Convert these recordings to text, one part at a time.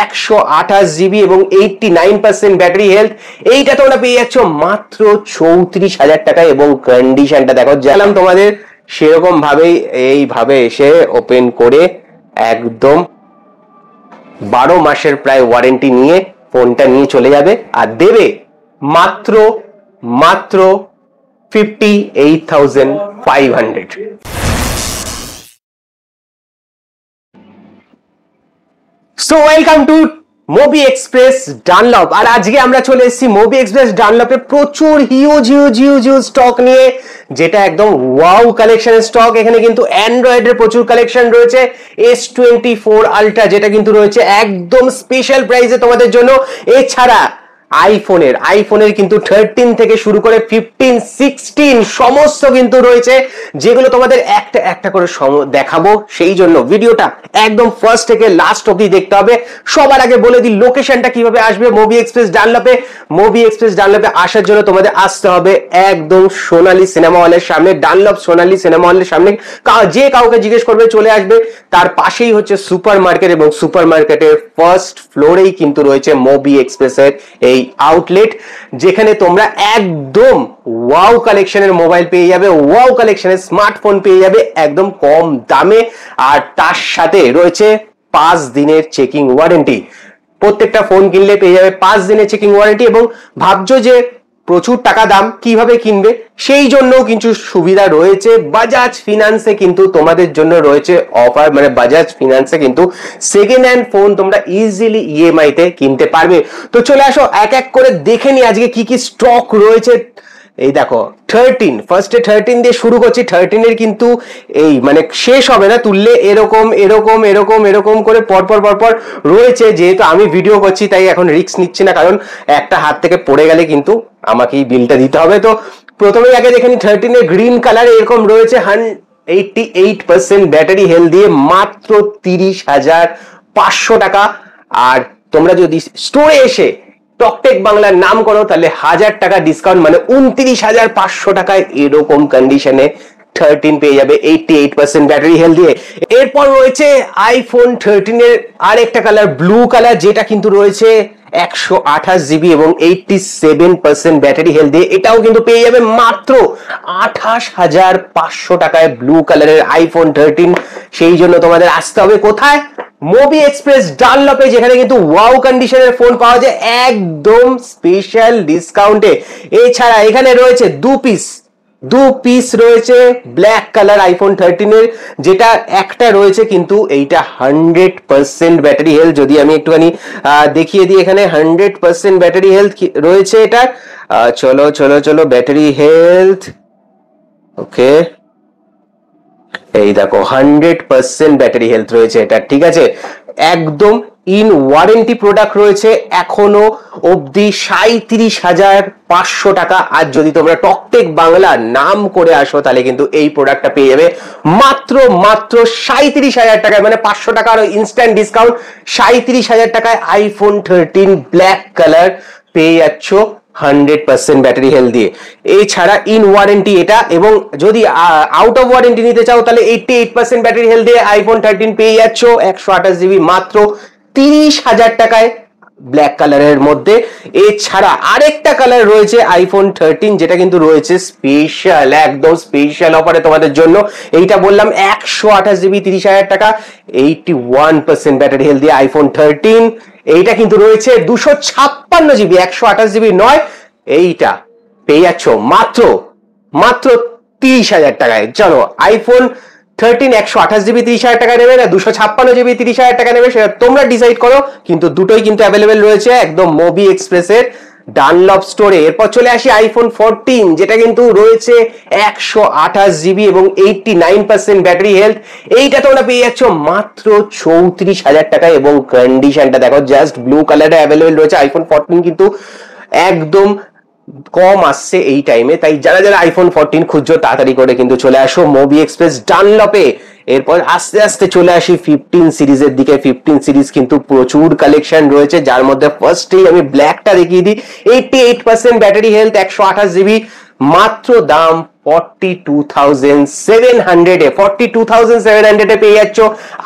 128 GB এবং 89% battery health. এইটা তোমরা পেয়ে যাচ্ছ মাত্র 34,000 টাকায় এবং কন্ডিশনটা দেখো জানলাম তোমাদের সেরকম ভাবেই এইভাবে এসে ওপেন করে একদম 12 মাসের প্রায় ওয়ারেন্টি নিয়ে ফোনটা নিয়ে চলে যাবে আর দেবে মাত্র মাত্র 58,500। So welcome to Mobi Express Dunlop. আর আজকে আমরা চলে এসেছি মোবি এক্সপ্রেস ডানলপে প্রচুর huge huge huge huge stock নিয়ে, যেটা একদম ওয়াও কালেকশনের স্টক। এখানে কিন্তু অ্যান্ড্রয়েডের প্রচুর কালেকশন রয়েছে, S24 আলট্রা যেটা কিন্তু রয়েছে একদম স্পেশাল প্রাইসে তোমাদের জন্য। এছাড়া আইফোনের কিন্তু 13 থেকে শুরু করে 15, 16 সমস্ত কিন্তু রয়েছে, যেগুলো তোমাদের একটা একটা করে দেখাবো। সেই জন্য ভিডিওটা একদম ফার্স্ট থেকে লাস্ট অবধি দেখতে হবে। সবার আগে বলে দিই লোকেশনটা কিভাবে আসবে মোবি এক্সপ্রেস ডানলপে। মোবি এক্সপ্রেস ডানলপে আসার জন্য তোমাদের আসতে হবে একদম সোনালী সিনেমা হলের সামনে, ডানলপ সোনালী সিনেমা হলের সামনে। যে কাউকে জিজ্ঞেস করবে চলে আসবে। তার পাশেই হচ্ছে সুপার মার্কেট এবং সুপার মার্কেটের ফার্স্ট ফ্লোরেই কিন্তু রয়েছে মোবি এক্সপ্রেসের এই আউটলেট, যেখানে তোমরা একদম ওয়াও কালেকশনের মোবাইল পেয়ে যাবে, ওয়াও কালেকশনের স্মার্টফোন পেয়ে যাবে একদম কম দামে। আর তার সাথে রয়েছে 5 দিনের চেকিং ওয়ারেন্টি। প্রত্যেকটা ফোন কিনলে পেয়ে যাবে 5 দিনের চেকিং ওয়ারেন্টি। এবং ভাবছো যে প্রচুর টাকা দাম কিভাবে কিনবে, সেই জন্য কিছু সুবিধা রয়েছে। বাজাজ ফিনান্সে কিন্তু তোমাদের জন্য রয়েছে অফার, মানে বাজাজ ফিনান্সে কিন্তু সেকেন্ড হ্যান্ড ফোন তোমরা ইজিলি ইএমআই তে কিনতে পারবে। তো চলে আসো এক এক করে দেখে নি আজকে কি কি স্টক রয়েছে। এই দেখো 13, ফার্স্টে 13 দিয়ে শুরু করছি। 13 এর কিন্তু এই মানে শেষ হবে না, তুললে এরকম এরকম এরকম এরকম করে পরপর পরপর রয়েছে। যেহেতু আমি ভিডিও করছি তাই এখন রিস্ক নিচ্ছি না, কারণ একটা হাত থেকে পড়ে গেলে কিন্তু আমাকে এই বিলটা দিতে হবে। তো প্রথমে আগে দেখে নি 13 এর গ্রিন কালার এরকম রয়েছে 88% ব্যাটারি হেলথ দিয়ে মাত্র 30,500 টাকা। আর তোমরা যদি স্টোরে এসে টকটেক বাংলার নাম করো তাহলে 1000 টাকা ডিসকাউন্ট, মানে 29,500 টাকায় এরকম কন্ডিশনে 13 পেয়ে যাবে 88% ব্যাটারি হেলথ দিয়ে। এরপর রয়েছে আইফোন 13 এর আরেকটা কালার ব্লু কালার, যেটা কিন্তু রয়েছে 128 জিবি এবং 87% ব্যাটারি হেলথ দিয়ে। এটাও কিন্তু পেয়ে যাবে মাত্র 28,500 টাকায় ব্লু কালারের আইফোন 13। সেই জন্য তোমাদের আসতে হবে কোথায়? মোবি এক্সপ্রেস ডানলপে, যেখানে কিন্তু ওয়াও কন্ডিশনের ফোন পাওয়া যায় একদম স্পেশাল ডিসকাউন্টে। এছাড়া এখানে রয়েছে দু পিস রয়েছে ব্ল্যাক কালার আইফোন 13 এর, যেটা একটা রয়েছে কিন্তু এইটা 100% ব্যাটারি হেলথ। যদি আমি একটুখানি দেখিয়ে দিই, এখানে 100% ব্যাটারি হেলথ রয়েছে এটা। চলো চলো চলো ব্যাটারি হেলথ, ওকে এই দেখো 100% ব্যাটারি হেলথ রয়েছে এটা, ঠিক আছে। একদম ইন ওয়ারেন্টি প্রোডাক্ট রয়েছে এখনো অবধি 37,500 টাকা। আর যদি তোমরা টকটেক বাংলা নাম করে আসো তাহলে কিন্তু এই প্রোডাক্টটা পেয়ে যাবে মাত্র 37,000 টাকায়, মানে 500 টাকা আরো ইনস্ট্যান্ট ডিসকাউন্ট। 37,000 টাকায় আইফোন 13 ব্ল্যাক কালার পেয়ে যাচ্ছ 100% ব্যাটারি হেলথ দিয়ে। এছাড়া ইন ওয়ারেন্টি এটা, এবং যদি আউট অফ ওয়ারেন্টি নিতে চাও তাহলে 88% ব্যাটারি হেলথ দিয়ে আইফোন 13 পেয়ে যাচ্ছ 128 জিবি মাত্র 30,000 টাকায় ব্ল্যাক কালারের মধ্যে। এছাড়া আরেকটা কালার রয়েছে আইফোন 13, যেটা কিন্তু রয়েছে স্পেশাল, একদম স্পেশাল অফারে তোমাদের জন্য। এইটা বললাম 128 জিবি 30,000 টাকা, 81% ব্যাটারি হেলথ দিয়ে আইফোন 13। এইটা কিন্তু রয়েছে 256 জিবি, 128 জিবি নয়। এইটা পেয়ে যাচ্ছ মাত্র 30,000 টাকায়। চলো আইফোন 13 128 জিবি 30,000 টাকা নেবে না 256 জিবি 30,000 টাকা নেবে, সেটা তোমরা ডিসাইড করো। কিন্তু দুটোই কিন্তু অ্যাভেলেবেল রয়েছে একদম মোবি এক্সপ্রেসের ডানলপ স্টোরে। এরপর চলে আসি আইফোন 14, যেটা কিন্তু রয়েছে 128 জিবি এবং 89% ব্যাটারি হেলথ। এইটা তোমরা পেয়ে যাচ্ছ মাত্র 34,000 টাকায় এবং কন্ডিশনটা দেখো জাস্ট ব্লু কালারে অ্যাভেলেবেল রয়েছে। আইফোন 14 কিন্তু একদম কম আসছে এই টাইমে, তাই যারা যারা আইফোন 14 খুঁজছো তাড়াতাড়ি করে কিন্তু চলে আসো মোবি এক্সপ্রেস ডানলপে। এরপর আস্তে আস্তে চলে আসি 15 সিরিজের দিকে। 15 সিরিজ কিন্তু প্রচুর কালেকশন রয়েছে, যার মধ্যে ফার্স্টেই আমি ব্ল্যাকটা দেখিয়ে দিই। 88% ব্যাটারি হেলথ, 128 জিবি মাত্র দাম 42,700 42,700 পেয়ে যাচ্ছ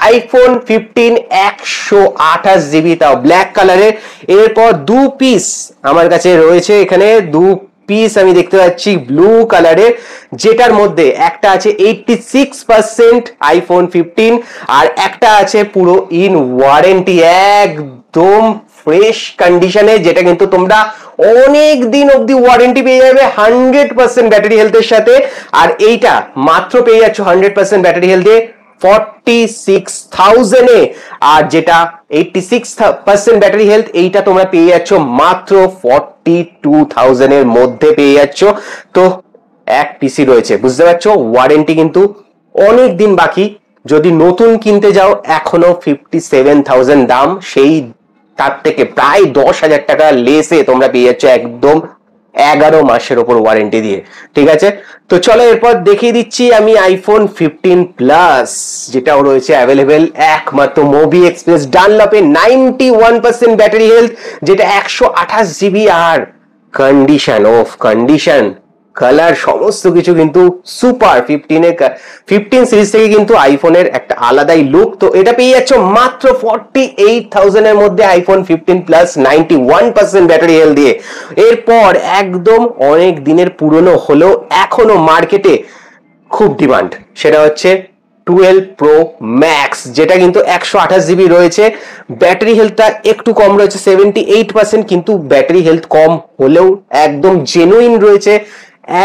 আইফোন 15 128GB, তাও ব্ল্যাক কালারের। এরপর দু পিস আমার কাছে রয়েছে, এখানে দু পিস আমি দেখতে পাচ্ছি ব্লু কালারের, যেটার মধ্যে একটা আছে 86% আইফোন 15 আর একটা আছে পুরো ইন ওয়ারেন্টি, একদম ফ্রেশ কন্ডিশনে, যেটা কিন্তু তোমরা অনেক দিন অব্দি ওয়ারেন্টি পেয়ে যাবে 100% ব্যাটারি হেলথের সাথে। আর এইটা মাত্র পেয়ে যাচ্ছ 100% ব্যাটারি হেলথে 46,000 এ, আর যেটা 86% ব্যাটারি হেলথ এইটা তোমরা পেয়ে যাচ্ছ মাত্র 42,000 এর মধ্যে পেয়ে যাচ্ছ। তো এক পিসি রয়েছে, বুঝতে পারছো ওয়ারেন্টি কিন্তু অনেক দিন বাকি। যদি নতুন কিনতে যাও এখনো 57,000 দাম, সেই তার থেকে প্রায় 10,000 টাকা লেসে তোমরা পেয়ে যাচ্ছ একদম 11 মাসের ওপর ওয়ারেন্টি দিয়ে। ঠিক আছে, তো চলো এরপর দেখিয়ে দিচ্ছি আমি আইফোন 15 প্লাস, যেটাও রয়েছে অ্যাভেলেবেল একমাত্র মোবি এক্সপ্রেস ডানলপে 91% ব্যাটারি হেলথ, যেটা 128GB, আর কন্ডিশন অফ কন্ডিশন কালার সমস্ত কিছু কিন্তু সুপার। 15 সিরিজ থেকে কিন্তু আইফোনের একটা আলাদাই লুক। তো এটা পেয়ে যাচ্ছ মাত্র 48,000 এর মধ্যে আইফোন 15 প্লাস 91% ব্যাটারি হেলথ দিয়ে। এরপর একদম অনেক দিনের পুরনো হলেও এখনো মার্কেটে খুব ডিমান্ড, সেটা হচ্ছে 12 প্রো ম্যাক্স, যেটা কিন্তু 128GB রয়েছে, ব্যাটারি হেলথটা একটু কম রয়েছে 78%, কিন্তু ব্যাটারি হেলথ কম হলেও একদম জেনুইন রয়েছে,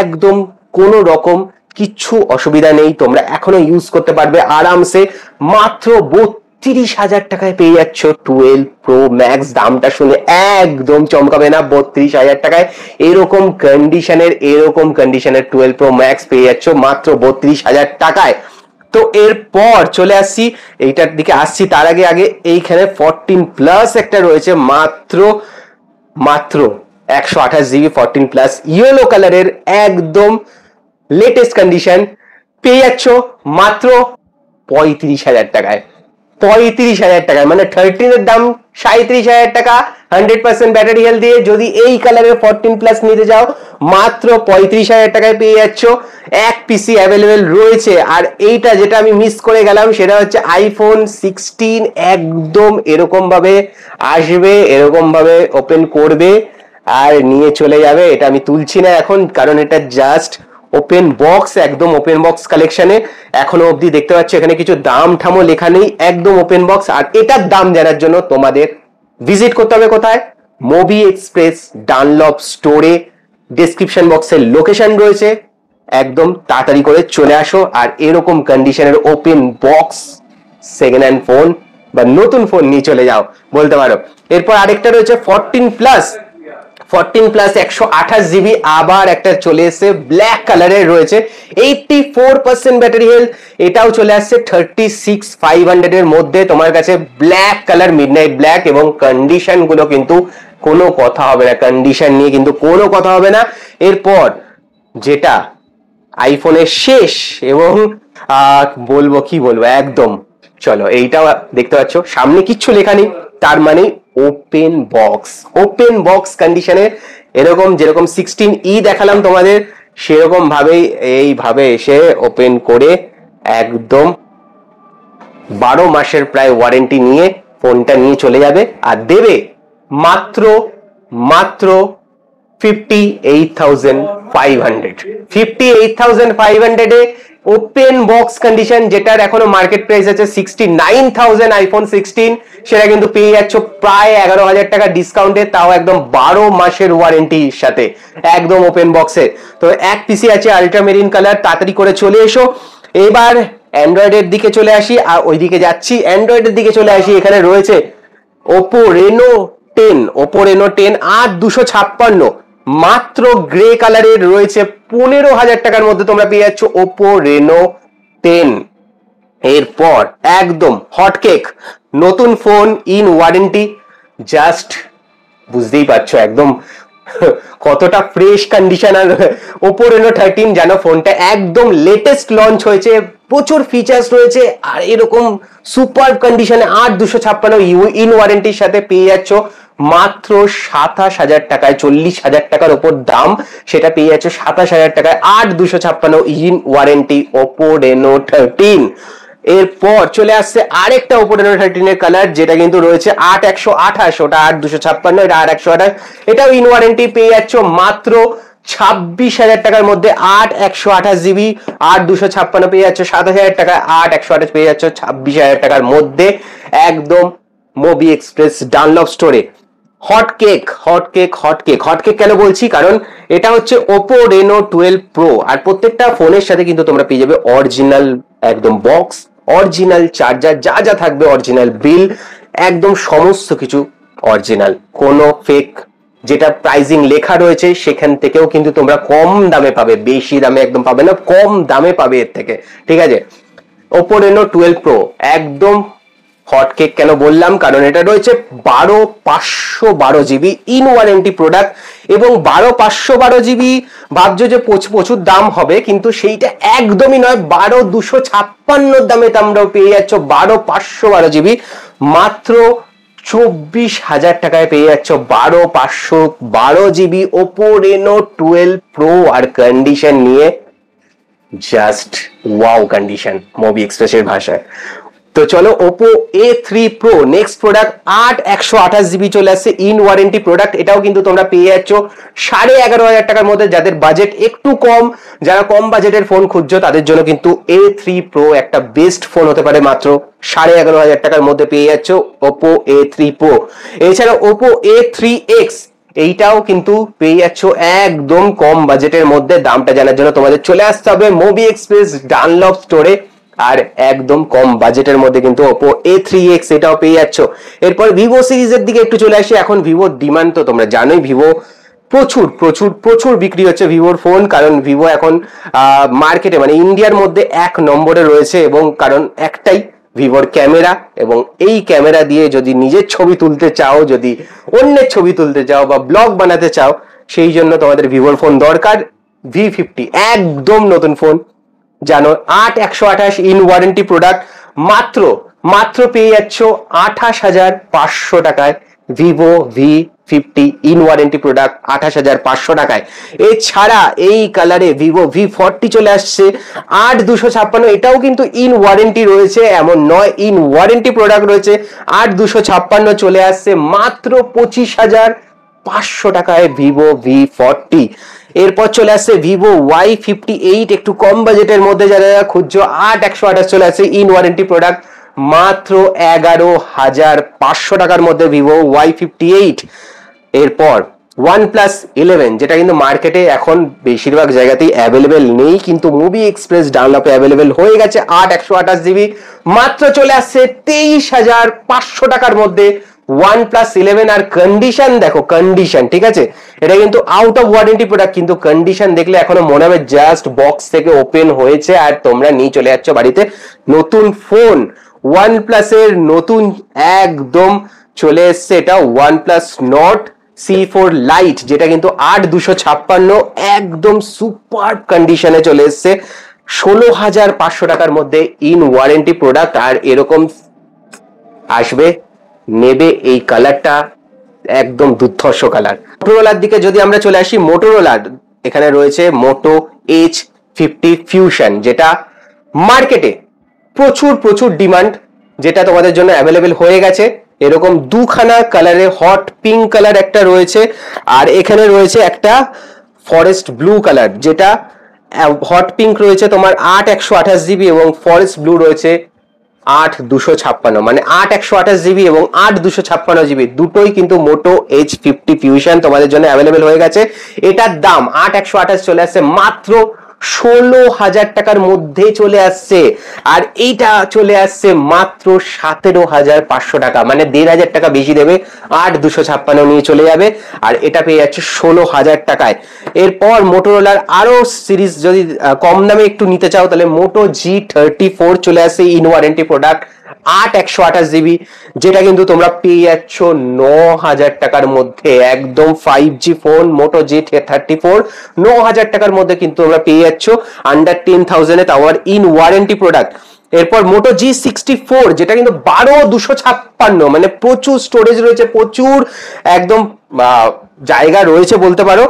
একদম কোনো রকম কিচ্ছু অসুবিধা নেই, তোমরা এখনো ইউজ করতে পারবে আরামসে। মাত্র 32,000 টাকায় পেয়ে যাচ্ছ 12 প্রো ম্যাক্স, দামটা শুনে একদম চমকাবে না, 32,000 টাকায় এরকম কন্ডিশনের 12 প্রো ম্যাক্স পেয়ে যাচ্ছ মাত্র 32,000 টাকায়। তো এরপর চলে আসছি এইটার দিকে আসছি, তার আগে এইখানে 14 প্লাস একটা রয়েছে মাত্র 128GB 14 প্লাস ইয়েলো কালারের, একদম লেটেস্ট কন্ডিশন পেয়ে যাচ্ছ মাত্র 35,000 টাকায়। 35,000 টাকায়, মানে 13 এর দাম 37,000 টাকা 100% ব্যাটারি হেলথ দিয়ে। যদি এই কালারের 14 প্লাস নিতে যাও মাত্র 35,000 টাকায় পেয়ে যাচ্ছ, এক পিসি অ্যাভেলেবেল রয়েছে। আর এইটা যেটা আমি মিস করে গেলাম সেটা হচ্ছে আইফোন 16, একদম এরকম ভাবে আসবে, এরকম ভাবে ওপেন করবে আর নিয়ে চলে যাবে। এটা আমি তুলছি না এখন, কারণ এটা জাস্ট ওপেন বক্স, একদম ওপেন বক্স কালেকশনে এখনো অবধি দেখতে পাচ্ছ এখানে কিছু দাম ঠামও লেখা নেই, একদম ওপেন বক্স। আর এটার দাম জানার জন্য তোমাদের ভিজিট করতে হবে কোথায়, মোবি এক্সপ্রেস ডানলপ স্টোরে, ডেসক্রিপশন বক্সের লোকেশন রয়েছে, একদম তাড়াতাড়ি করে চলে আসো। আর এরকম কন্ডিশনের open box second hand phone বা নতুন ফোন নিয়ে চলে যাও বলতে পারো। এরপর আরেকটা রয়েছে 14 প্লাস 128GB, আবার একটা চলে এসেছে ব্ল্যাক কালারের রয়েছে 84% ব্যাটারি হেলথ, এটাও চলে আসছে 36,500 এর মধ্যে তোমার কাছে, ব্ল্যাক কালার মিডনাইট ব্ল্যাক, এবং কন্ডিশন গুলো কিন্তু কোনো কথা হবে না, কন্ডিশন নিয়ে কিন্তু কোনো কথা হবে না। এরপর যেটা আইফোনের শেষ, এবং বলবো একদম, চলো এইটাও দেখতে পাচ্ছ সামনে কিচ্ছু লেখা নেই, তার মানে ওপেন বক্স কন্ডিশনে, এরকম যেরকম 16E দেখালাম তোমাদের সেরকম ভাবেই এইভাবে এসে ওপেন করে একদম 12 মাসের প্রায় ওয়ারেন্টি নিয়ে ফোনটা নিয়ে চলে যাবে, আর দেবে মাত্র 58,500 এ ওপেন বক্স কন্ডিশন, যেটার এখনো মার্কেট প্রাইস আছে 69,000 আইফোন 16, সেটা কিন্তু পেয়ে যাচ্ছ প্রায় 11,000 টাকা ডিসকাউন্টে, তাও একদম 12 মাসের ওয়ারেন্টির সাথে, একদম ওপেন বক্সে। তো এক পিসি আছে আল্ট্রামেরিন কালার, তাড়াতাড়ি করে চলে এসো। এবার অ্যান্ড্রয়েডের দিকে চলে আসি, আর ওইদিকে যাচ্ছি, অ্যান্ড্রয়েডের দিকে চলে আসি। এখানে রয়েছে ওপো রেনো 10 আর 256, মাত্র গ্রে কালারের রয়েছে 15,000 টাকার মধ্যে তোমরা পেয়ে যাচ্ছ ওপো রেনো 10। এরপর একদম হটকেক নতুন ফোন ইন ওয়ারেন্টি, জাস্ট বুঝতেই পারছো একদম কতটা ফ্রেশ কন্ডিশন। আর ওপো রেনো 13 জানো ফোনটা একদম লেটেস্ট লঞ্চ হয়েছে, প্রচুর ফিচার্স রয়েছে আর এরকম সুপার কন্ডিশনে 8256 ইন ওয়ারেন্টির সাথে পেয়ে যাচ্ছ মাত্র 27,000 টাকায়। 40,000 টাকার উপর দাম, সেটা পেয়ে যাচ্ছ 27,000 টাকায় 8256 ইন ওয়ারেন্টি Oppo Reno 13। এরপর চলে আসছে আরেকটা Oppo Reno 13 এর কালার, যেটা কিন্তু রয়েছে 8128, ওটা 8256, এটা 8128, এটাও ইন ওয়ারেন্টি পেয়ে যাচ্ছ মাত্র 26,000 টাকার মধ্যে। 8128 জিবি 8256 পেয়ে যাচ্ছ 7,000 টাকায়, 8128 পেয়ে যাচ্ছ 26,000 টাকার মধ্যে, একদম মোবি এক্সপ্রেস ডানলপ স্টোরে। হটকেক কেন বলছি, কারণ এটা হচ্ছে Oppo Reno 12 Pro, আর প্রত্যেকটা ফোনের সাথে কিন্তু তোমরা পেয়ে যাবে অরিজিনাল একদম বক্স, অরিজিনাল চার্জার, যা যা থাকবে অরিজিনাল, বিল একদম সমস্ত কিছু অরিজিনাল, কোনো ফেক। যেটা প্রাইজিং লেখা রয়েছে সেখান থেকেও কিন্তু তোমরা কম দামে পাবে, বেশি দামে একদম পাবে না, কম দামে পাবে এর থেকে, ঠিক আছে। Oppo Reno 12 Pro একদম হটকেক কেন বললাম, কারণ এটা রয়েছে 12,512 জিবি ইন ওয়ারেন্টি প্রোডাক্ট, এবং 12,512 জিবি ভাবছো যে প্রচুর দাম হবে, কিন্তু সেইটা একদমই নয়। 12,256 দামে তোমরা পেয়ে যাচ্ছ 12,512 জিবি মাত্র 24,000 টাকায় পেয়ে যাচ্ছ 12,512 জিবি Oppo Reno 12 Pro, আর কন্ডিশন নিয়ে জাস্ট ওয়াও কন্ডিশন মোবি এক্সপ্রেসের ভাষায়। তো চলো Oppo A3 Pro next product, 8128 GB চলে আসছে ইন ওয়ারেন্টি প্রোডাক্ট, এটাও কিন্তু তোমরা পেয়ে যাচ্ছ 11,500 টাকার মধ্যে। যাদের বাজেট একটু কম, যারা কম বাজেটের ফোন খুঁজছো, তাদের জন্য কিন্তু A3 Pro একটা বেস্ট ফোন হতে পারে। মাত্র 11,500 টাকার মধ্যে পেয়ে যাচ্ছ Oppo A3 Pro। এছাড়া Oppo A3X এইটাও কিন্তু পেয়ে যাচ্ছ একদম কম বাজেটের মধ্যে। দামটা জানার জন্য তোমাদের চলে আসতে হবে মোবি এক্সপ্রেস ডানলপ স্টোরে, আর একদম কম বাজেটের মধ্যে কিন্তু Oppo A3X এটাও পেয়ে যাচ্ছ। এরপর Vivo সিরিজের দিকে একটু চলে আসি। এখন ভিভোর ডিমান্ড তো তোমরা জানোই, ভিভো প্রচুর প্রচুর প্রচুর বিক্রি হচ্ছে ভিভোর ফোন, কারণ ভিভো এখন মার্কেটে মানে ইন্ডিয়ার মধ্যে 1 নম্বরে রয়েছে, এবং কারণ একটাই, ভিভোর ক্যামেরা। এবং এই ক্যামেরা দিয়ে যদি নিজের ছবি তুলতে চাও, যদি অন্যের ছবি তুলতে চাও বা ব্লগ বানাতে চাও, সেই জন্য তোমাদের ভিভোর ফোন দরকার। V50 একদম নতুন ফোন, জানো 8128 ইন ওয়ারেন্টি প্রোডাক্ট, মাত্র পেয়ে যাচ্ছ 28,500 টাকায় Vivo V50 in warranty product 28,500 টাকায়। এছাড়া এই কালারে ভিভো V40 চলে আসছে 8256, এটাও কিন্তু ইন ওয়ারেন্টি রয়েছে, এমন নয়, ইন ওয়ারেন্টি প্রোডাক্ট রয়েছে। 8256 চলে আসছে মাত্র 25,500 টাকায় ভিভো V40। এরপর চলে আসছে ভিভো Y58, একটু কম বাজেটের মধ্যে যারা খুঁজছো, 8128 চলে আসছে ইন ওয়ারেন্টি প্রোডাক্ট মাত্র 11,500 টাকার মধ্যে ভিভো Y58। এরপর OnePlus 11, যেটা কিন্তু মার্কেটে এখন বেশিরভাগ জায়গাতেই অ্যাভেলেবেল নেই, কিন্তু মুভি এক্সপ্রেস ডাউনলোডে অ্যাভেলেবেল হয়ে গেছে। 8128 জিবি মাত্র চলে আসছে 23,500 টাকার মধ্যে OnePlus 11। আর কন্ডিশন দেখো, কন্ডিশন ঠিক আছে, এটা কিন্তু আউট অফ ওয়ারেন্টি প্রোডাক্ট, কিন্তু কন্ডিশন দেখলে এখনো মনে হবে জাস্ট বক্স থেকে ওপেন হয়েছে আর তোমরা নিয়ে চলে যাচ্ছ বাড়িতে নতুন ফোন। OnePlus এর নতুন একদম চলে এসছে, এটা OnePlus Nord C4 Lite, যেটা কিন্তু 8256 একদম সুপার কন্ডিশনে চলে এসছে 16,500 টাকার মধ্যে ইন ওয়ারেন্টি প্রোডাক্ট। আর এরকম আসবে, নেবে, এই কালারটা একদম দুর্ধর্ষ কালার। মোটোরোলার দিকে যদি আমরা চলে আসি, মোটোরোলার এখানে রয়েছে মোটো H50 Fusion, যেটা মার্কেটে প্রচুর ডিমান্ড, যেটা তোমাদের জন্য অ্যাভেলেবেল হয়ে গেছে। এরকম দুখানা কালারে, হট পিঙ্ক কালার একটা রয়েছে, আর এখানে রয়েছে একটা ফরেস্ট ব্লু কালার, যেটা হট পিঙ্ক রয়েছে তোমার 8128 জিবি এবং ফরেস্ট ব্লু রয়েছে 8256, মানে 8128 জিবি এবং 8256 জিবি দুটোই কিন্তু মোটো H50 Fusion তোমাদের জন্য অ্যাভেলেবেল হয়ে গেছে। এটার দাম 8128 চলে আসছে মাত্র 16,000 টাকার মধ্যে চলে আসছে, আর এইটা চলে আসছে মাত্র 17,500 টাকা, মানে 1,500 টাকা বেশি দেবে, 8256 নিয়ে চলে যাবে, আর এটা পেয়ে যাচ্ছে 16,000 টাকায়। এরপর মোটোরোলার আরো সিরিজ যদি কম দামে একটু নিতে চাও, তাহলে মোটো G34 চলে আসছে ইন ওয়ারেন্টি প্রোডাক্ট 8/128 জিবি, যেটা কিন্তু তোমরা পেয়ে যাচ্ছ 9,000 টাকার মধ্যে, একদম 5G ফোন মোটো G34 9,000 টাকার মধ্যে কিন্তু তোমরা পেয়ে যাচ্ছ আন্ডার 10,000 এ, তাও ইন ওয়ারেন্টি প্রোডাক্ট। এরপর মোটো G64, যেটা কিন্তু 12,256, মানে প্রচুর স্টোরেজ রয়েছে, প্রচুর একদম জায়গা রয়েছে বলতে পারো,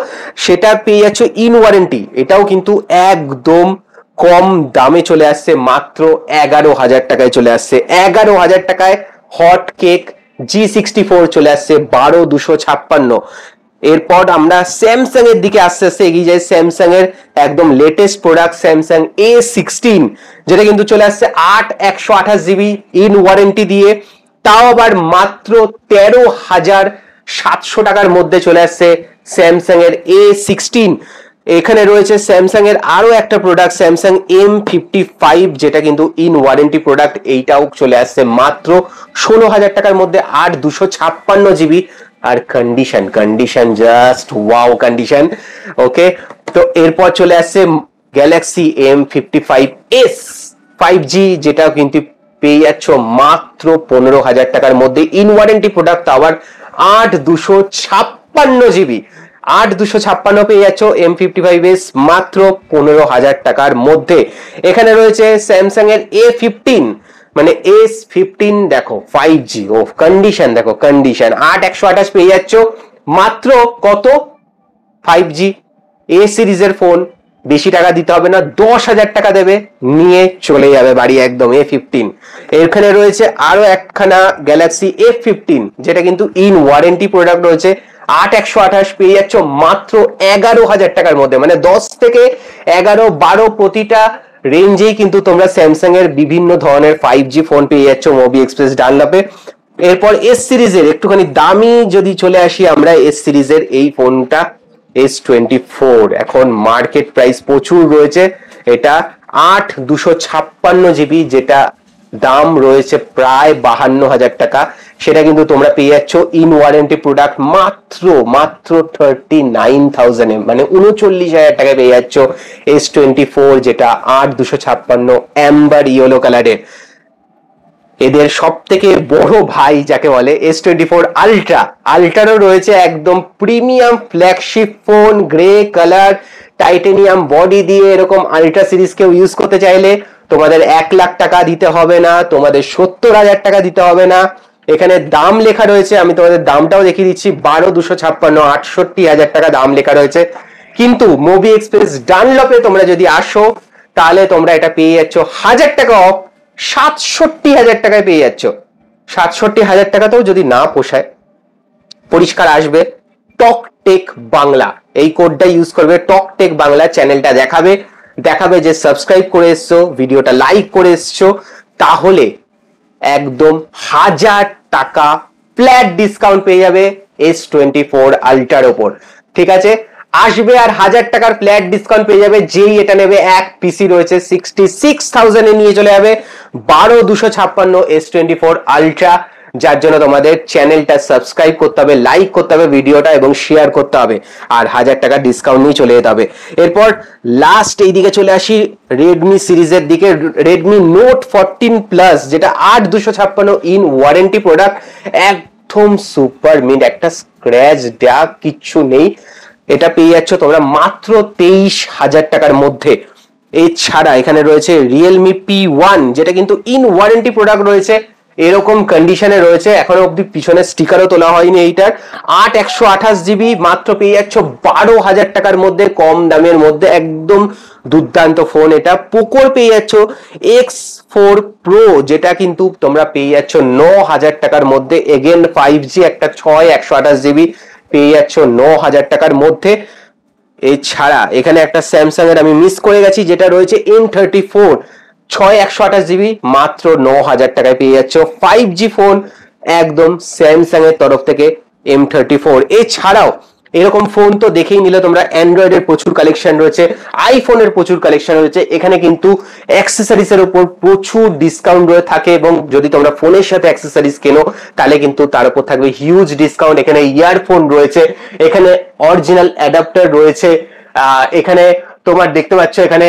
সেটা পেয়ে যাচ্ছ ইন ওয়ারেন্টি। এটাও কিন্তু একদম কম দামে চলে আসছে, মাত্র 11,000 টাকায় চলে আসছে। 11,000 টাকায় হট কেক G64 চলে আসছে 12,256। এরপর আমরা স্যামসাং এর দিকে আস্তে আস্তে এগিয়ে যাই। স্যামসাং এর একদম লেটেস্ট প্রোডাক্ট স্যামসাং A16, যেটা কিন্তু চলে আসছে 8/128 জিবি ইন ওয়ারেন্টি দিয়ে, তাও আবার মাত্র 13,700 টাকার মধ্যে চলে আসছে স্যামসাং এর A16। এখানে রয়েছে স্যামসাং এর আরো একটা প্রোডাক্ট স্যামসাং M55, যেটা কিন্তু ইন ওয়ারেন্টি প্রোডাক্ট, এইটাও চলে আসছে মাত্র 16,000 টাকার মধ্যে, 8/256 জিবি। আর কন্ডিশন জাস্ট ওয়াও কন্ডিশন। ওকে, তো এরপর চলে আসছে গ্যালাক্সি M55s 5G, যেটাও কিন্তু পেয়ে যাচ্ছ মাত্র 15,000 টাকার মধ্যে ইন ওয়ারেন্টি প্রোডাক্ট, আবার 8/256 জিবি, 8/256 পেয়ে যাচ্ছ M55s মাত্র 15,000 টাকার মধ্যে। এখানে রয়েছে স্যামসাং এর A15, মানে S15, দেখো 5G, ও কন্ডিশন দেখো কন্ডিশন, 8/128 পেয়ে যাচ্ছ মাত্র কত 5G এ সিরিজের ফোন, বেশি টাকা দিতে হবে না, 10,000 টাকা দেবে, নিয়ে চলে যাবে বাড়ি একদম A15। এখানে রয়েছে আরো একখানা গ্যালাক্সি F15, যেটা কিন্তু ইন ওয়ারেন্টি প্রোডাক্ট রয়েছে, 8/128 পেয়ে যাচ্ছ মাত্র 11,000 টাকার মধ্যে, মানে 10 থেকে 11, 12 প্রতিটা রেঞ্জেই কিন্তু তোমরা স্যামসাং এর বিভিন্ন ধরনের 5G ফোন পেয়ে যাচ্ছ মোবি এক্সপ্রেস ডানলপে। এরপর এস সিরিজের একটুখানি দামি যদি চলে আসি আমরা, এস সিরিজের এই ফোনটা S24, এখন মার্কেট প্রাইস প্রচুর রয়েছে, এটা 8/256 জিবি, যেটা দাম রয়েছে প্রায় 52,000 টাকা, সেটা কিন্তু তোমরা পেয়ে যাচ্ছ ইন ওয়ারেন্টি প্রোডাক্ট মাত্র 39,000 এ, মানে 39,000 টাকায় পেয়ে যাচ্ছ S24, যেটা 8/256 অ্যাম্বার ইয়েলো কালারের। এদের সব থেকে বড় ভাই যাকে বলে S24 আলট্রারও রয়েছে একদম premium flagship phone, grey colour, titanium body দিয়ে। এরকম আলট্রা সিরিজ কেউ ইউজ করতে চাইলে তোমাদের 1,00,000 টাকা দিতে হবে না, তোমাদের 70,000 টাকা দিতে হবে না। এখানে দাম লেখা রয়েছে, আমি তোমাদের দামটাও দেখিয়ে দিচ্ছি, 12,256, 68,000 টাকা দাম লেখা রয়েছে। কিন্তু মোবি এক্সপ্রেস ডানলপে তোমরা যদি আসো, তাহলে তোমরা এটা পেয়ে যাচ্ছ 1,000 টাকা অফ, 67,000 টাকায় পেয়ে যাচ্ছ। 67,000 টাকাতেও যদি না পোষায়, পরিষ্কার আসবে টক টেক বাংলা, এই কোডটা ইউজ করবে, টক টেক বাংলা, চ্যানেলটা দেখাবে যে সাবস্ক্রাইব করে এসছো, ভিডিওটা লাইক করে এসছো, তাহলে একদম 1,000 টাকা ফ্ল্যাট ডিসকাউন্ট পেয়ে যাবে S24 আলট্রার ওপর। ঠিক আছে, আসবে আর 1,000 টাকার ফ্ল্যাট ডিসকাউন্ট পেয়ে যাবে, যেই এটা নেবে। এক পিসি রয়েছে 66,000 এ নিয়ে চলে যাবে 12,256 S24 আলট্রা, যার জন্য তোমাদের চ্যানেলটা সাবস্ক্রাইব করতে হবে, লাইক করতে হবে ভিডিওটা এবং শেয়ার করতে হবে, আর 1,000 টাকা ডিসকাউন্ট নিয়ে চলে যেতে হবে। এরপর লাস্ট এইদিকে চলে আসি রেডমি সিরিজের দিকে, রেডমি নোট 14 প্লাস, যেটা 8/256 ইন ওয়ারেন্টি প্রোডাক্ট, একদম সুপার মিন্ট, একটা স্ক্র্যাচ ডাক কিচ্ছু নেই, এটা পেয়ে যাচ্ছ তোমরা মাত্র 23,000 টাকার মধ্যে। এছাড়া এখানে রয়েছে রিয়েলমি P1, যেটা কিন্তু ইন ওয়ারেন্টি প্রোডাক্ট রয়েছে, এরকম কন্ডিশনে রয়েছে, এখনো অব্দি পিছনে স্টিকারও তোলা হয়নি এইটার। 8/128 জিবি মাত্র পেয়ে যাচ্ছ 12,000 টাকার মধ্যে, কম দামের মধ্যে, একদম দুর্দান্ত ফোন এটা। পোকোর পেয়ে যাচ্ছ X4 Pro, যেটা কিন্তু তোমরা পেয়ে যাচ্ছ 9,000 টাকার মধ্যে, এগেন 5G একটা 6/128 জিবি পেয়ে যাচ্ছ 9,000 টাকার মধ্যে। এছাড়া এখানে একটা স্যামসাং এর আমি মিস করে গেছি, যেটা রয়েছে M34 6/128 জিবি, মাত্র 9,000 টাকায় পেয়ে যাচ্ছ 5G ফোন, একদম স্যামসাং এর তরফ থেকে M34। এছাড়াও এরকম ফোন তো দেখেই নিলে তোমরা, অ্যান্ড্রয়েডের প্রচুর কালেকশন রয়েছে, আইফোনের প্রচুর কালেকশন রয়েছে, এখানে কিন্তু অ্যাক্সেসরিজ এর উপর প্রচুর ডিসকাউন্ট রয়ে থাকে, এবং যদি তোমরা ফোনের সাথে অ্যাক্সেসরিজ কেনো তাহলে কিন্তু তার উপর থাকবে হিউজ ডিসকাউন্ট। এখানে ইয়ারফোন রয়েছে, এখানে অরিজিনাল অ্যাডাপ্টার রয়েছে, এখানে তোমার দেখতে পাচ্ছ এখানে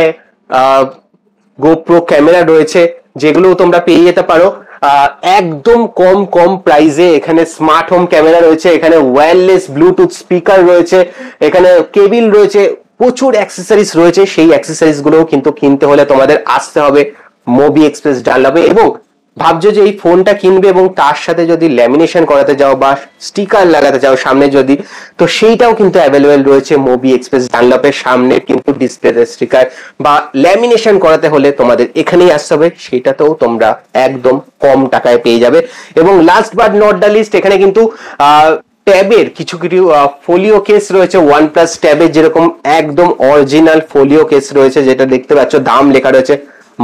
গোপ্রো ক্যামেরা রয়েছে, যেগুলো তোমরা পেয়ে যেতে পারো একদম কম কম প্রাইসে এখানে স্মার্ট হোম ক্যামেরা রয়েছে, এখানে ওয়্যারলেস ব্লুটুথ স্পিকার রয়েছে, এখানে কেবিল রয়েছে, প্রচুর অ্যাক্সেসরিজ রয়েছে। সেই অ্যাক্সেসরিজ গুলোও কিন্তু কিনতে হলে তোমাদের আসতে হবে মোবি এক্সপ্রেস ডানলপে। এবং ভাবছো যে এই ফোনটা কিনবে এবং তার সাথে যদি ল্যামিনেশন করাতে যাও বা স্টিকার লাগাতে চাও সামনে যদি, তো সেইটাও কিন্তু অ্যাভেলেবেল রয়েছে মোবি এক্সপ্রেস ডানলপের সামনে কিন্তু ডিসপ্লেতে স্টিকার বা ল্যামিনেশন করাতে হলে তোমাদের এখানেই আসতে হবে, সেটাতেও তোমরা একদম কম টাকায় পেয়ে যাবে। এবং last but not the least, এখানে কিন্তু ট্যাবের কিছু কিছু ফোলিও কেস রয়েছে, OnePlus ট্যাবের যেরকম একদম অরিজিনাল ফোলিও কেস রয়েছে, যেটা দেখতে পাচ্ছ দাম লেখা রয়েছে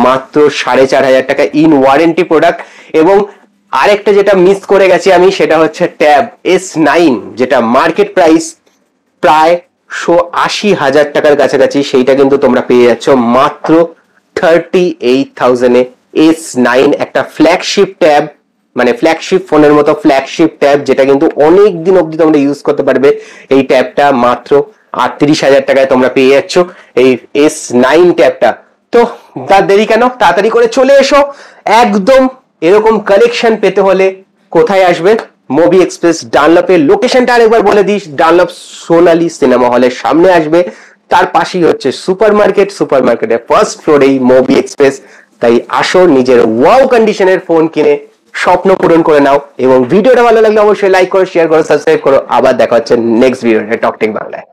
মাত্র 4,500 টাকা, ইন ওয়ারেন্টি প্রোডাক্ট। এবং আরেকটা যেটা মিস করে গেছি আমি, সেটা হচ্ছে ট্যাব S9, যেটা মার্কেট প্রাইস প্রায় 80,000 টাকার কাছাকাছি, সেইটা কিন্তু তোমরা পেয়ে যাচ্ছ মাত্র 38,000 এ। S9 একটা ফ্ল্যাগশিপ ট্যাব, মানে ফ্ল্যাগশিপ ফোনের মতো ফ্ল্যাগশিপ ট্যাব, যেটা কিন্তু অনেক দিন অব্দি তোমরা ইউজ করতে পারবে। এই ট্যাবটা মাত্র 38,000 টাকায় তোমরা পেয়ে যাচ্ছ এই S9 ট্যাবটা। তো তার দেরি কেন, তাড়াতাড়ি করে চলে এসো। একদম এরকম কালেকশন পেতে হলে কোথায় আসবে? মোবি এক্সপ্রেস ডানলপের লোকেশনটা আরেকবার বলে দিস, ডানলপ সোনালী সিনেমা হলের সামনে আসবে, তার পাশেই হচ্ছে সুপার মার্কেট, সুপার মার্কেটের ফার্স্ট ফ্লোরেই মোবি এক্সপ্রেস। তাই আসো, নিজের ওয়াও কন্ডিশনের ফোন কিনে স্বপ্ন পূরণ করে নাও। এবং ভিডিওটা ভালো লাগলে অবশ্যই লাইক করো, শেয়ার করো, সাবস্ক্রাইব করো। আবার দেখা হচ্ছে নেক্সট ভিডিওতে টক টেক বাংলায়।